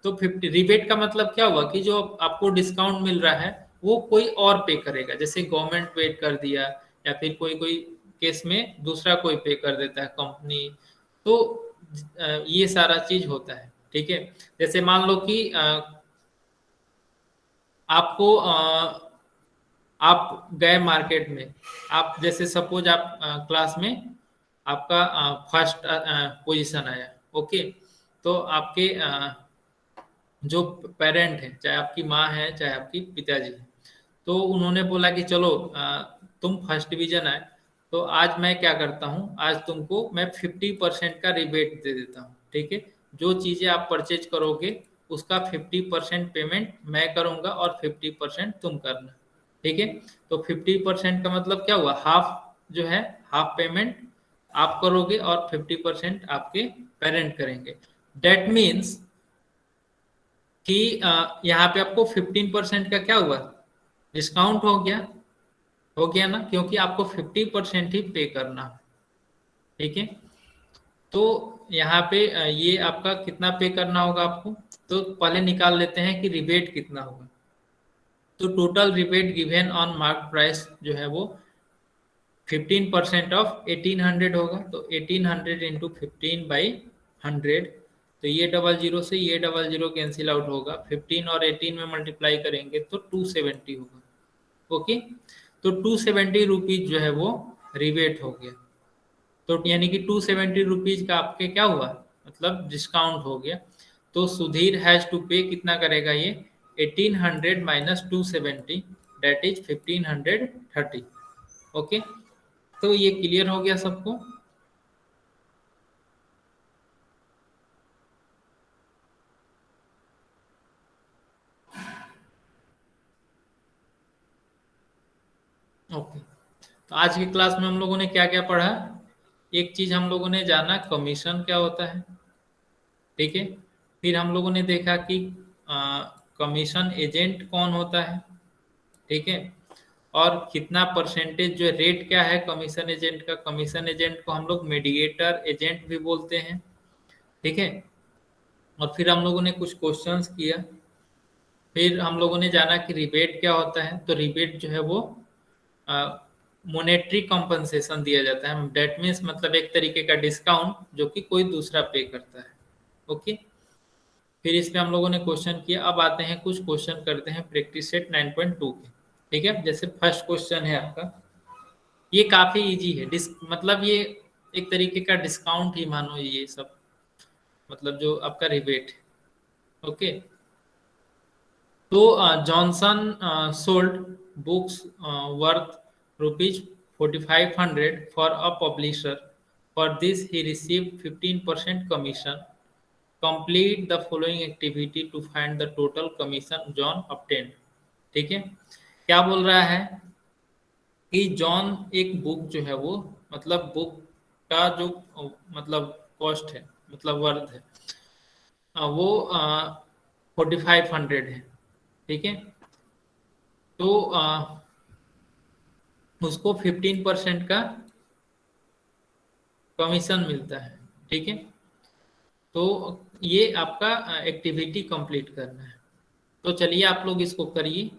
तो 50 रिबेट का मतलब क्या हुआ कि जो आपको डिस्काउंट मिल रहा है वो कोई और पे करेगा, जैसे गवर्नमेंट पे कर दिया, या फिर कोई कोई केस में दूसरा कोई पे कर देता है कंपनी। तो ये सारा चीज होता है। ठीक है, जैसे मान लो कि आपको आप गए मार्केट में, आप जैसे सपोज आप क्लास में आपका फर्स्ट पोजीशन आया। ओके, तो आपके जो पेरेंट है, चाहे आपकी माँ है चाहे आपकी पिताजी है, तो उन्होंने बोला कि चलो तुम फर्स्ट डिवीजन आए, तो आज मैं क्या करता हूँ, आज तुमको मैं 50% का रिबेट दे देता हूँ। ठीक है, जो चीज़ें आप परचेज करोगे उसका 50% पेमेंट मैं करूँगा और 50% तुम करना। ठीक है, तो 50% का मतलब क्या हुआ, हाफ जो है हाफ पेमेंट आप करोगे और 50% आपके पेरेंट करेंगे। डेट मीन्स कि यहाँ पे आपको 15% का क्या हुआ, डिस्काउंट हो गया ना, क्योंकि आपको 50% ही पे करना। ठीक है, तो यहाँ पे ये आपका कितना पे करना होगा आपको, तो पहले निकाल लेते हैं कि रिबेट कितना होगा। तो total rebate given on mark price जो है वो 15% ऑफ 1800 होगा, तो 1800 इंटू 15/100, तो ये 00 से ये 00 कैंसिल आउट होगा, 15 और 18 में मल्टीप्लाई करेंगे तो 270 होगा। ओके, तो 270 रुपीज जो है वो रिबेट हो गया, तो यानी कि 270 रुपीज का आपके क्या हुआ, मतलब डिस्काउंट हो गया। तो सुधीर हैज टू पे कितना करेगा, ये 1800 माइनस 270 दैट इज 1530। ओके, तो ये क्लियर हो गया सबको। ओके, तो आज की क्लास में हम लोगों ने क्या क्या पढ़ा, एक चीज हम लोगों ने जाना कमीशन क्या होता है। ठीक है, फिर हम लोगों ने देखा कि कमीशन एजेंट कौन होता है। ठीक है, और कितना परसेंटेज जो रेट क्या है कमीशन एजेंट का, कमीशन एजेंट को हम लोग मीडिएटर एजेंट भी बोलते हैं। ठीक है, और फिर हम लोगों ने कुछ क्वेश्चंस किया, फिर हम लोगों ने जाना कि रिबेट क्या होता है। तो रिबेट जो है वो मोनेटरी कॉम्पनसेशन दिया जाता है, डेट मीन्स मतलब एक तरीके का डिस्काउंट जो कि कोई दूसरा पे करता है। ओके, फिर इस पे हम लोगों ने क्वेश्चन किया। अब आते हैं कुछ क्वेश्चन करते हैं प्रैक्टिस सेट 9.2 के। ठीक है, जैसे फर्स्ट क्वेश्चन है आपका, ये काफी इजी है, मतलब ये एक तरीके का डिस्काउंट ही मानो ये सब, मतलब जो आपका रिबेट है। ओके, तो Johnson sold books worth ₹4500 for a publisher, for this he received 15% commission. Complete the following activity to find the total commission John obtained। ठीक है, क्या बोल रहा है कि जॉन एक बुक जो है वो, मतलब बुक का जो मतलब कॉस्ट है, मतलब वर्थ है, वो 4500 है। ठीक है, तो उसको 15% का कमीशन मिलता है। ठीक है, तो ये आपका एक्टिविटी कंप्लीट करना है। तो चलिए आप लोग इसको करिए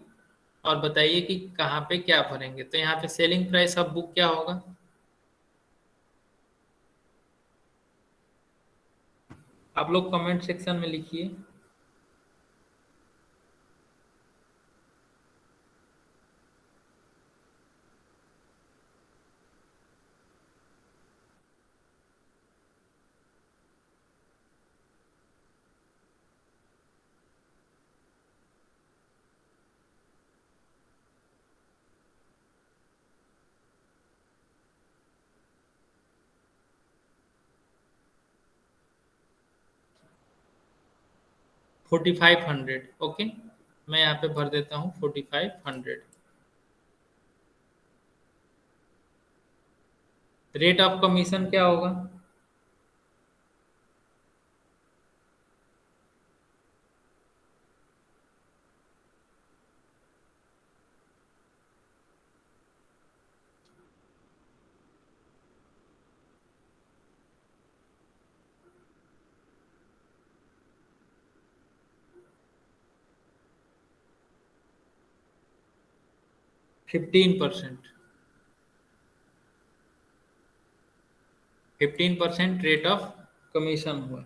और बताइए कि कहाँ पे क्या भरेंगे। तो यहाँ पे सेलिंग प्राइस ऑफ बुक क्या होगा? आप लोग कमेंट सेक्शन में लिखिए। $4500। ओके, मैं यहाँ पे भर देता हूँ 4500। रेट ऑफ कमीशन क्या होगा? Fifteen percent rate of commission हुआ।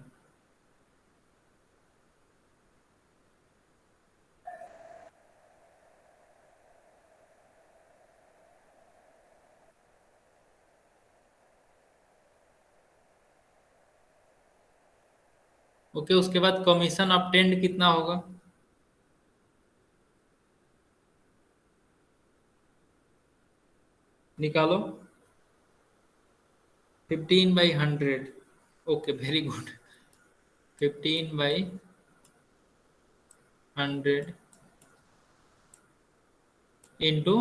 ओके, उसके बाद कमीशन ऑब्टेन्ड कितना होगा? निकालो। 15/100। Okay, very good. 15/100 इंटू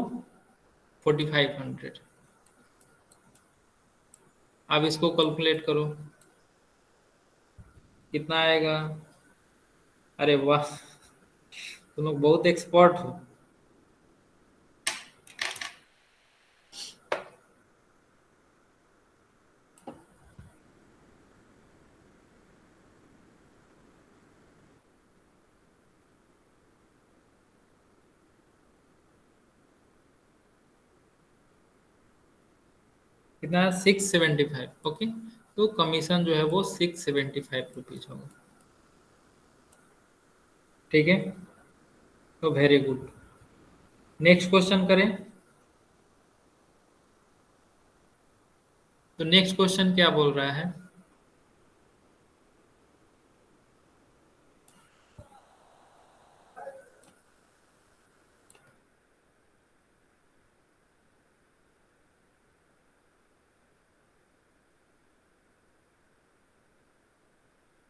4500। अब इसको कैलकुलेट करो, कितना आएगा? अरे वाह, तुम लोग बहुत एक्सपर्ट हो। कितना? 675। ओके, तो कमीशन जो है वो 675 रुपीज होगा। ठीक है, तो वेरी गुड। नेक्स्ट क्वेश्चन करें। तो नेक्स्ट क्वेश्चन क्या बोल रहा है?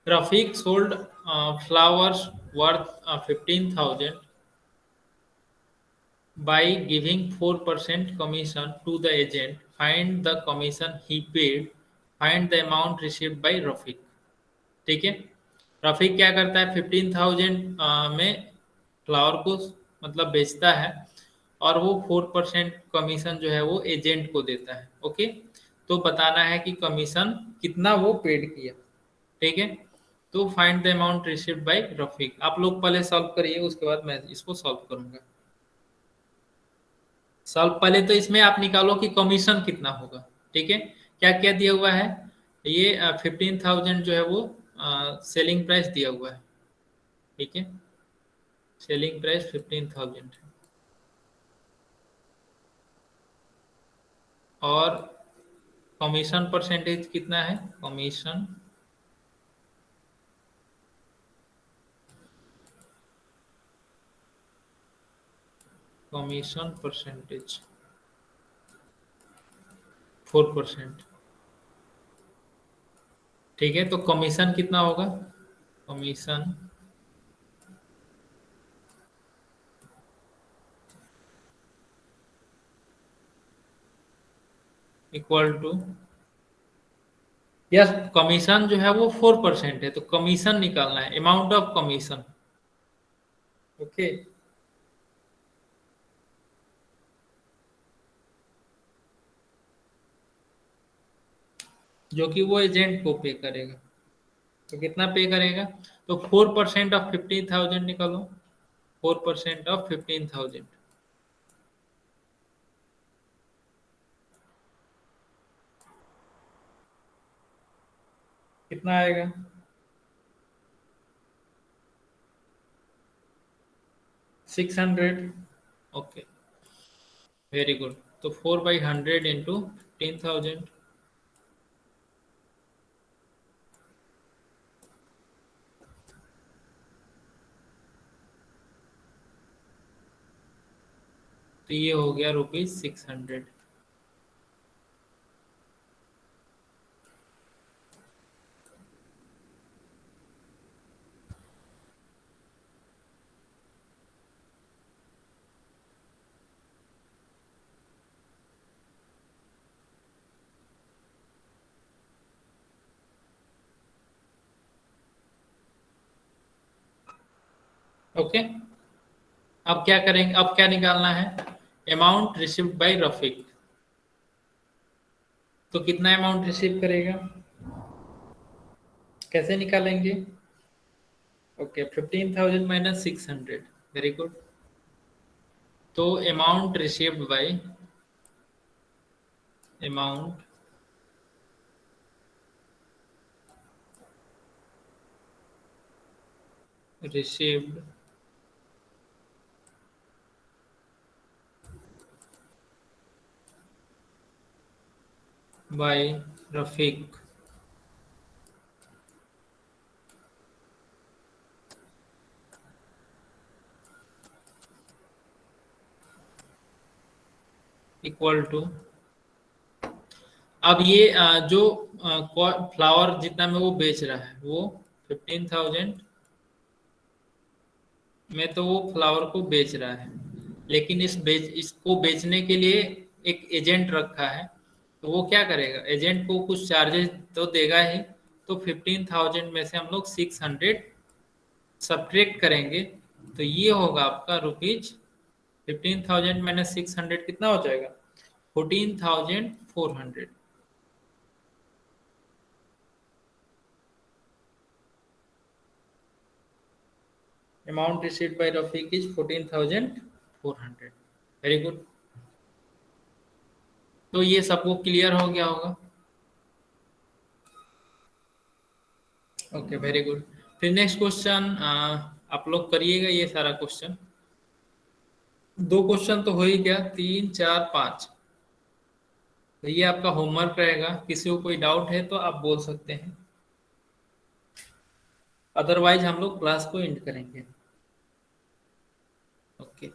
Rafiq sold flowers worth 15,000 by giving 4% commission to the agent. Find the commission he paid. Find the amount received by Rafiq. ठीक है, रफीक क्या करता है? 15,000 में फ्लावर को मतलब बेचता है और वो 4% कमीशन जो है वो एजेंट को देता है। ओके, तो बताना है कि कमीशन कितना वो पेड किया। ठीक है, तो find the amount received by Rafiq. आप लोग पहले सॉल्व करिए, उसके बाद मैं इसको सॉल्व करूंगा। सॉल्व पहले तो इसमें आप निकालो कि कमीशन कितना होगा। ठीक है, क्या क्या दिया हुआ है? ये 15,000 जो है वो सेलिंग प्राइस दिया हुआ है। ठीक है, सेलिंग प्राइस 15,000 है और कमीशन परसेंटेज कितना है? Commission percentage 4%। ठीक है, तो कमीशन कितना होगा? Commission equal to, yes, commission जो है वो 4% है, तो कमीशन निकालना है, अमाउंट ऑफ कमीशन। ओके, जो कि वो एजेंट को पे करेगा। तो कितना पे करेगा? तो 4% ऑफ 15,000 निकालो, 4% ऑफ 15,000 कितना आएगा? 600। Okay, very good. तो 4/100 इंटू 15,000, तो ये हो गया ₹600। ओके, अब क्या करेंगे? अब क्या निकालना है? Amount received by Rafiq. तो कितना अमाउंट रिसीव करेगा, कैसे निकालेंगे? Okay, 15,000 minus 600, very good. तो amount received by, amount received by Rafiq equal to, अब ये जो फ्लावर जितना में वो बेच रहा है वो 15,000 में तो वो फ्लावर को बेच रहा है, लेकिन इसको बेचने के लिए एक एजेंट रखा है। तो वो क्या करेगा? एजेंट को कुछ चार्जेस तो देगा ही। तो 15,000 में से हम लोग 600 सब्ट्रैक्ट करेंगे, तो ये होगा आपका ₹15,000 माइनस 600 कितना हो जाएगा? 14,400। Amount received by Rafiq is 14,400। Very good. तो ये सबको क्लियर हो गया होगा। Okay, very good. फिर नेक्स्ट क्वेश्चन आप लोग करिएगा ये सारा क्वेश्चन। 2 क्वेश्चन तो हो ही गया, 3, 4, 5। तो ये आपका होमवर्क रहेगा। किसी को कोई डाउट है तो आप बोल सकते हैं, अदरवाइज हम लोग क्लास को एंड करेंगे। ओके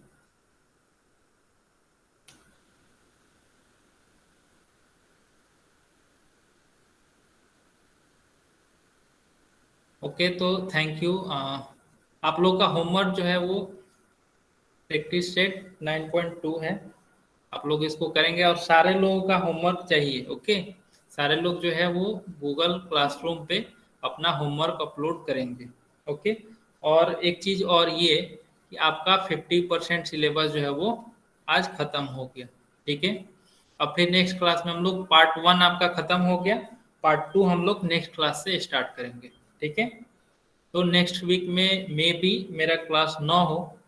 ओके, तो थैंक यू। आप लोग का होमवर्क जो है वो प्रैक्टिस सेट 9.2 है। आप लोग इसको करेंगे और सारे लोगों का होमवर्क चाहिए। ओके, सारे लोग जो है वो गूगल क्लासरूम पे अपना होमवर्क अपलोड करेंगे। ओके, और एक चीज और ये कि आपका 50% सिलेबस जो है वो आज खत्म हो गया। ठीक है, अब फिर नेक्स्ट क्लास में हम लोग पार्ट 1 आपका खत्म हो गया, पार्ट 2 हम लोग नेक्स्ट क्लास से स्टार्ट करेंगे। ठीक है, तो नेक्स्ट वीक में मे बी मेरा क्लास 9 हो,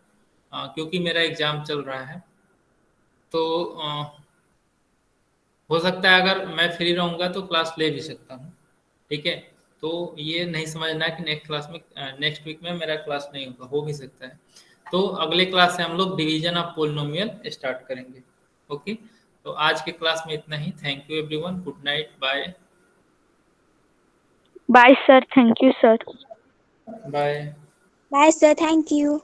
क्योंकि मेरा एग्जाम चल रहा है। तो हो सकता है अगर मैं फ्री रहूँगा तो क्लास ले भी सकता हूँ। ठीक है, तो ये नहीं समझना कि नेक्स्ट क्लास में नेक्स्ट वीक में मेरा क्लास नहीं होगा, हो भी सकता है। तो अगले क्लास से हम लोग डिवीजन ऑफ पोलिनोमियल स्टार्ट करेंगे। ओके, तो आज के क्लास में इतना ही। Thank you everyone, good night, bye. Bye, sir. Thank you, sir. Bye Bye, sir. Thank you.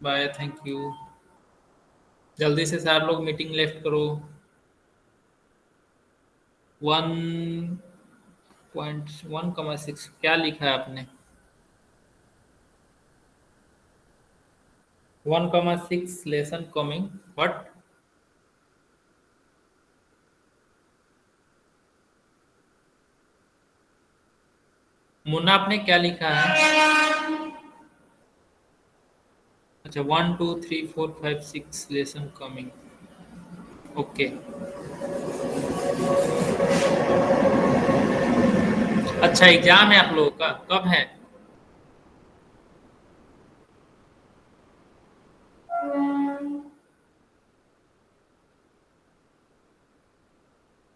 Bye, thank you. जल्दी से सारे लोग मीटिंग लेफ्ट करो। 1.1,6 क्या लिखा है आपने? 1,6 लेसन कमिंग, व्हाट? मुन्ना आपने क्या लिखा है? अच्छा, 1, 2, 3, 4, 5, 6 लेसन कमिंग। ओके अच्छा एग्जाम है आप लोगों का, कब है?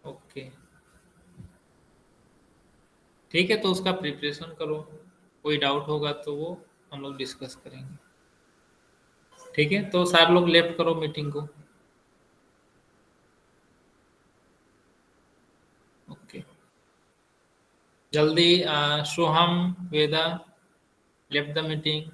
ओके ठीक है, तो उसका प्रिपरेशन करो, कोई डाउट होगा तो वो हम लोग डिस्कस करेंगे। ठीक है, तो सारे लोग लेफ्ट करो मीटिंग को। ओके जल्दी, सोहम, वेदा लेफ्ट द मीटिंग।